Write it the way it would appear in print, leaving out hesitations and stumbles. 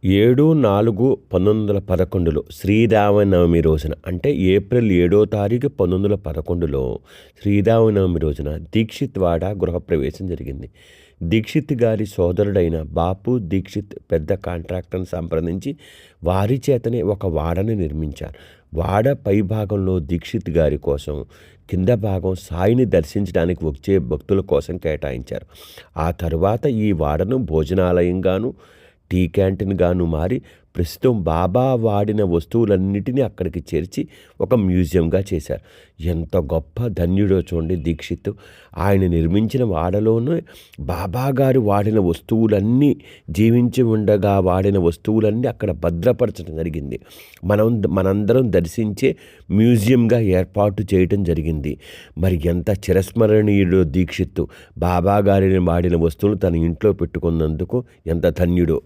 7/4/1911లో శ్రీరామనవమి రోజున అంటే ఏప్రిల్ 7వ తారీఖు 1911లో శ్రీరామనవమి రోజున దీక్షిత్ వాడ గృహప్రవేశం జరిగింది. దీక్షిత్ గారి సోదరుడైన బాపు దీక్షిత్ పెద్ద కాంట్రాక్టర్ని సంప్రదించి వారి చేతనే ఒక వాడని నిర్మించారు. వాడ పై భాగంలో దీక్షిత్ గారి కోసం, కింద భాగం సాయిని దర్శించడానికి వచ్చే భక్తుల కోసం కేటాయించారు. ఆ తరువాత ఈ వాడను భోజనాలయంగాను, టీ క్యాంటీన్గాను మారి ప్రస్తుతం బాబా వాడిన వస్తువులన్నిటినీ అక్కడికి చేర్చి ఒక మ్యూజియంగా చేశారు. ఎంత గొప్ప ధన్యుడో చూడండి దీక్షిత్. ఆయన నిర్మించిన వాడలోనే బాబా గారు వాడిన వస్తువులన్నీ, జీవించి ఉండగా వాడిన వస్తువులన్నీ అక్కడ భద్రపరచడం జరిగింది. మనందరం దర్శించే మ్యూజియంగా ఏర్పాటు చేయటం జరిగింది. మరి ఎంత చిరస్మరణీయుడో దీక్షిత్. బాబా గారిని వాడిన వస్తువులు తన ఇంట్లో పెట్టుకున్నందుకు ఎంత ధన్యుడో.